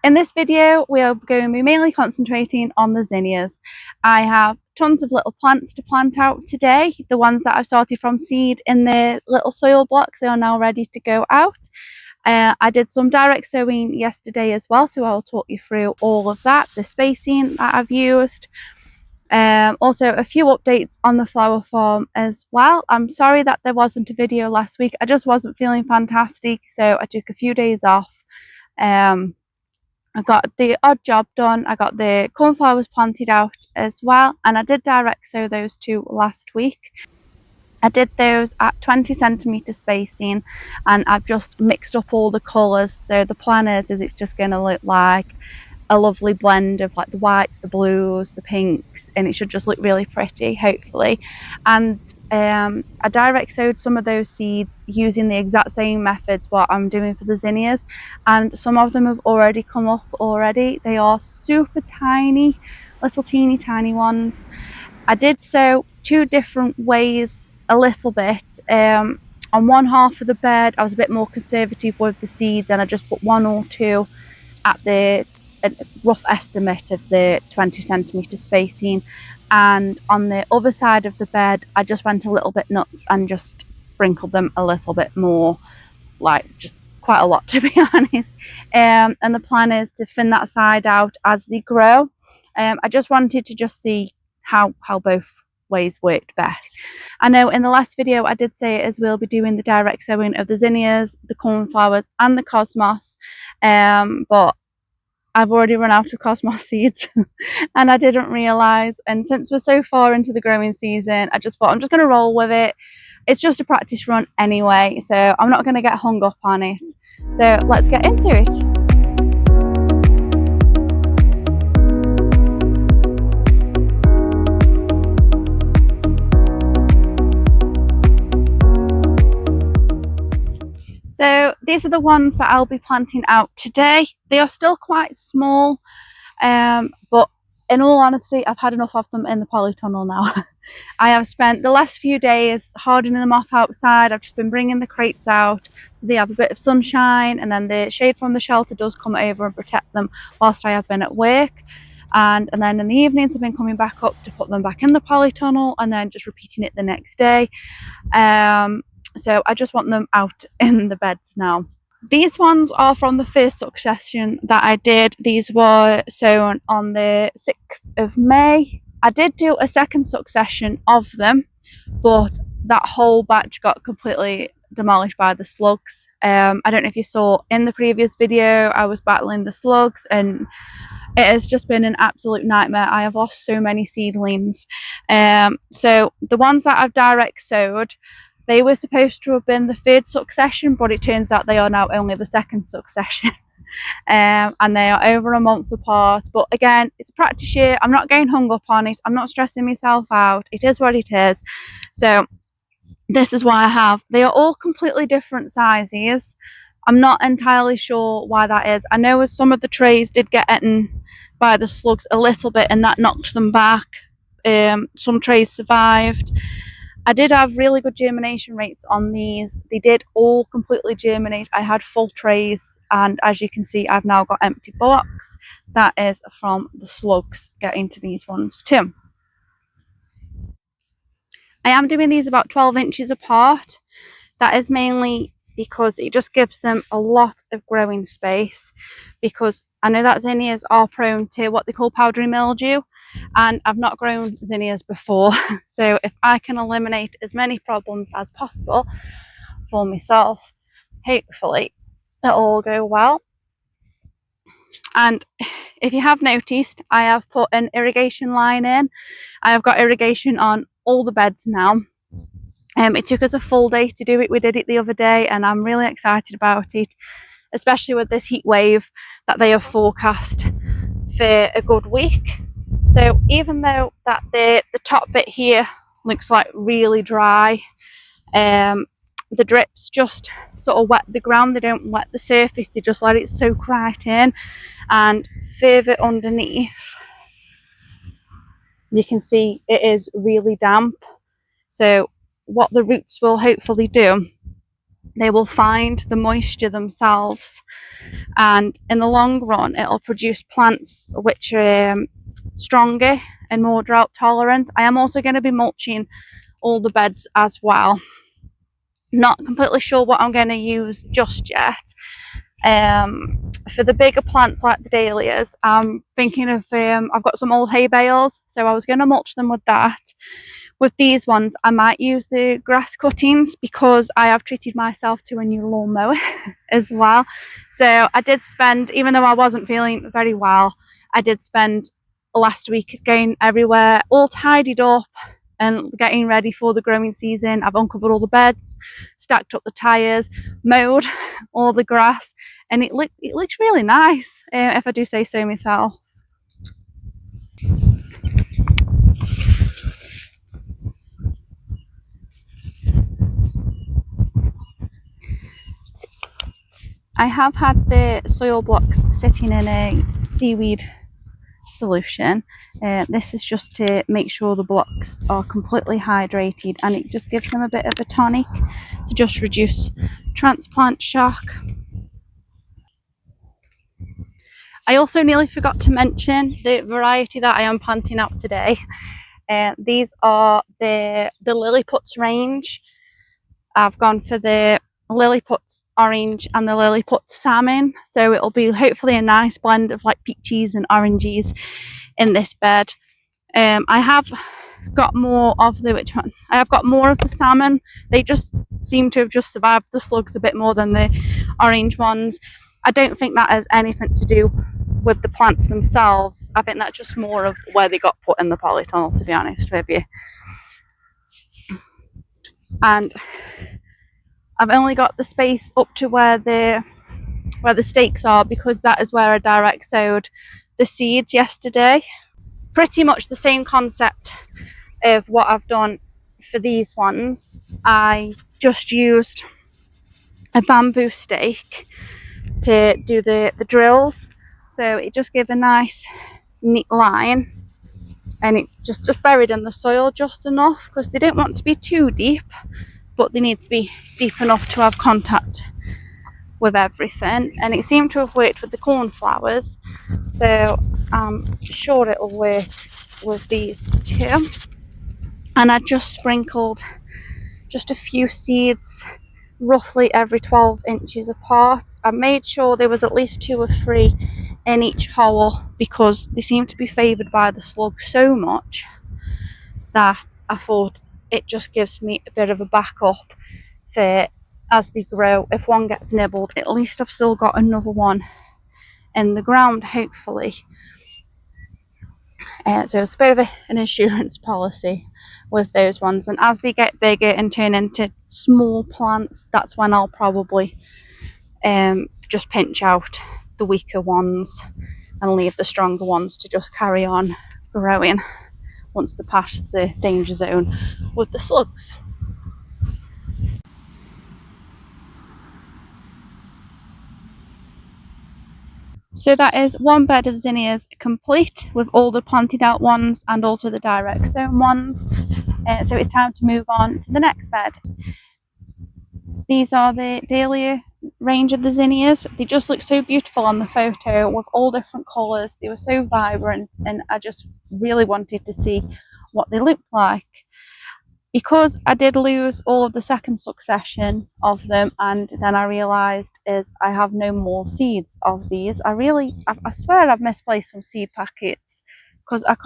In this video, we are going to be mainly concentrating on the zinnias. I have tons of little plants to plant out today. The ones that I've started from seed in the little soil blocks, they are now ready to go out. I did some direct sowing yesterday as well, so I'll talk you through all of that, the spacing that I've used. Also a few updates on the flower farm as well. I'm sorry that there wasn't a video last week. I just wasn't feeling fantastic, so I took a few days off. I got the odd job done. I got the cornflowers planted out as well, and I did direct sow those two last week. I did those at 20 centimetre spacing, and I've just mixed up all the colours. So the plan is it's just going to look like a lovely blend of like the whites, the blues, the pinks, and it should just look really pretty, hopefully. And I direct sowed some of those seeds using the exact same methods what I'm doing for the zinnias, and some of them have already come up already. They are super tiny, little teeny tiny ones. I did sow two different ways a little bit. On one half of the bed I was a bit more conservative with the seeds, and I just put one or two at the rough estimate of the 20 centimetre spacing, and on the other side of the bed I just went a little bit nuts and just sprinkled them a little bit more, like just quite a lot to be honest. And the plan is to thin that side out as they grow. I just wanted to just see how both ways worked best. I know in the last video I did say as we'll be doing the direct sowing of the zinnias, the cornflowers and the cosmos, but I've already run out of cosmos seeds and I didn't realise, and since we're so far into the growing season I just thought I'm just going to roll with it. It's just a practice run anyway, so I'm not going to get hung up on it. So let's get into it. So these are the ones that I'll be planting out today. They are still quite small, but in all honesty, I've had enough of them in the polytunnel now. I have spent the last few days hardening them off outside. I've just been bringing the crates out so they have a bit of sunshine, and then the shade from the shelter does come over and protect them whilst I have been at work. And then in the evenings I've been coming back up to put them back in the polytunnel and then just repeating it the next day. So I just want them out in the beds now. These ones are from the first succession that I did. These were sown on the 6th of May. I did do a second succession of them, but that whole batch got completely demolished by the slugs. I don't know if you saw in the previous video, I was battling the slugs and it has just been an absolute nightmare. I have lost so many seedlings. So the ones that I've direct sowed, they were supposed to have been the third succession, but it turns out they are now only the second succession. And they are over a month apart. But again, it's a practice year. I'm not getting hung up on it. I'm not stressing myself out. It is what it is. So this is what I have. They are all completely different sizes. I'm not entirely sure why that is. I know as some of the trays did get eaten by the slugs a little bit and that knocked them back. Some trays survived. I did have really good germination rates on these. They did all completely germinate. I had full trays, and as you can see I've now got empty blocks. That is from the slugs getting to these ones too. I am doing these about 12 inches apart. That is mainly because it just gives them a lot of growing space, because I know that zinnias are prone to what they call powdery mildew, and I've not grown zinnias before. So if I can eliminate as many problems as possible for myself, hopefully it'll all go well. And if you have noticed, I have put an irrigation line in. I have got irrigation on all the beds now. It took us a full day to do it. We did it the other day and I'm really excited about it, especially with this heat wave that they have forecast for a good week. So even though that the top bit here looks like really dry, the drips just sort of wet the ground. They don't wet the surface, they just let it soak right in. And further underneath you can see it is really damp. So what the roots will hopefully do they will find the moisture themselves, and in the long run it'll produce plants which are stronger and more drought tolerant. I am also going to be mulching all the beds as well. Not completely sure what I'm going to use just yet. For the bigger plants like the dahlias, I'm thinking of I've got some old hay bales, so I was going to mulch them with that. With these ones, I might use the grass cuttings because I have treated myself to a new lawnmower as well. So I did spend, even though I wasn't feeling very well, I did spend last week going everywhere, all tidied up and getting ready for the growing season. I've uncovered all the beds, stacked up the tyres, mowed all the grass, and it looks really nice, if I do say so myself. I have had the soil blocks sitting in a seaweed solution. This is just to make sure the blocks are completely hydrated, and it just gives them a bit of a tonic to just reduce transplant shock. I also nearly forgot to mention the variety that I am planting out today. These are the Lilliputs range. I've gone for the Lilliputs orange and the Lilliputs salmon, so it'll be hopefully a nice blend of like peaches and oranges in this bed. I have got more of the I have got more of the salmon. They just seem to have just survived the slugs a bit more than the orange ones. I don't think that has anything to do with the plants themselves. I think that's just more of where they got put in the polytunnel, to be honest with you. And I've only got the space up to where the stakes are, because that is where I direct sowed the seeds yesterday. Pretty much the same concept of what I've done for these ones. I just used a bamboo stake to do the drills, so it just gave a nice neat line, and it just buried in the soil just enough, because they don't want to be too deep, but they need to be deep enough to have contact with everything. And it seemed to have worked with the cornflowers, so I'm sure it'll work with these two. And I just sprinkled just a few seeds roughly every 12 inches apart. I made sure there was at least 2 or 3 in each hole, because they seem to be favoured by the slugs so much that I thought it just gives me a bit of a backup for as they grow. If one gets nibbled, at least I've still got another one in the ground, hopefully. So it's a bit of an insurance policy with those ones, and as they get bigger and turn into small plants, that's when I'll probably just pinch out the weaker ones and leave the stronger ones to just carry on growing once they're past the danger zone with the slugs. So that is one bed of zinnias complete, with all the planted out ones and also the direct sown ones. So it's time to move on to the next bed. These are the dahlia range of the zinnias. They just look so beautiful on the photo with all different colours. They were so vibrant, and I just really wanted to see what they looked like. Because I did lose all of the second succession of them, and then I realised is I have no more seeds of these. I swear I've misplaced some seed packets, because I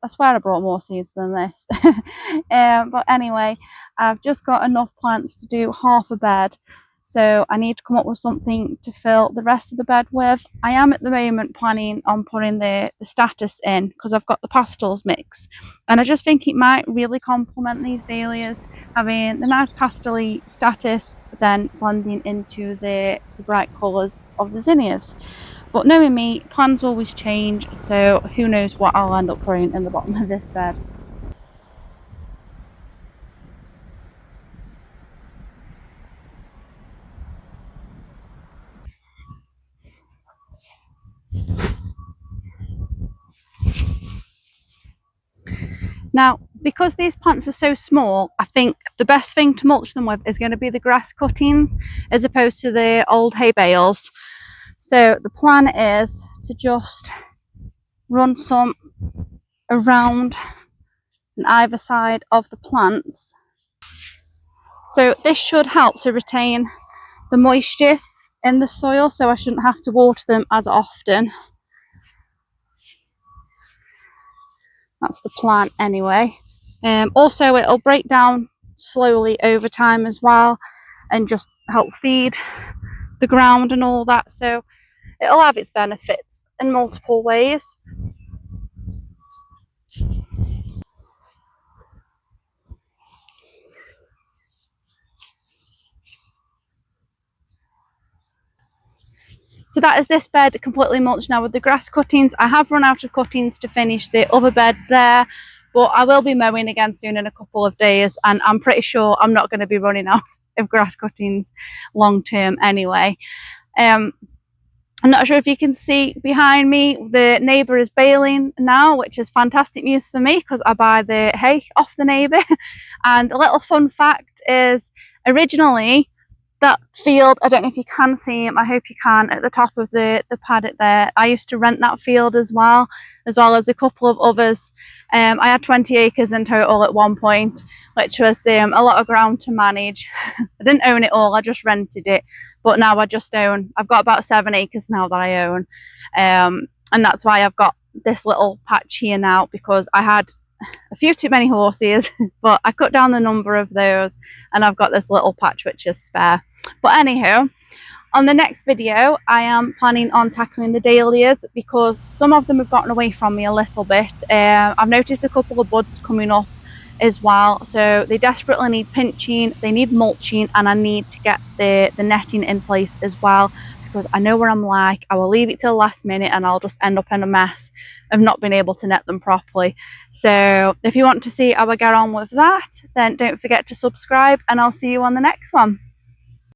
swear I brought more seeds than this. But anyway, I've just got enough plants to do half a bed, so I need to come up with something to fill the rest of the bed with. I am at the moment planning on putting the statice in, because I've got the pastels mix, and I just think it might really complement these dahlias, having the nice pastel-y statice then blending into the bright colours of the zinnias. But knowing me, plans always change, so who knows what I'll end up putting in the bottom of this bed. Now, because these plants are so small, I think the best thing to mulch them with is going to be the grass cuttings as opposed to the old hay bales. So the plan is to just run some around on either side of the plants. So this should help to retain the moisture in the soil, so I shouldn't have to water them as often. That's the plan anyway. Also, it'll break down slowly over time as well and just help feed the ground and all that, so it'll have its benefits in multiple ways. So that is this bed completely mulched now with the grass cuttings. I have run out of cuttings to finish the other bed there, but I will be mowing again soon in a couple of days, and I'm pretty sure I'm not going to be running out of grass cuttings long term anyway. I'm not sure if you can see behind me, the neighbour is baling now, which is fantastic news for me because I buy the hay off the neighbour. And a little fun fact is, originally that field, I don't know if you can see him, I hope you can, at the top of the paddock there, I used to rent that field as well as a couple of others. I had 20 acres in total at one point, which was a lot of ground to manage. I didn't own it all, I just rented it, but now I've got about 7 acres now that I own, and that's why I've got this little patch here now, because I had a few too many horses, but I cut down the number of those and I've got this little patch which is spare. But anywho, on the next video I am planning on tackling the dahlias because some of them have gotten away from me a little bit. I've noticed a couple of buds coming up as well, so they desperately need pinching, they need mulching, and I need to get the netting in place as well, because I know where I'm like, I will leave it till the last minute and I'll just end up in a mess of not being able to net them properly. So if you want to see how I get on with that, then don't forget to subscribe and I'll see you on the next one.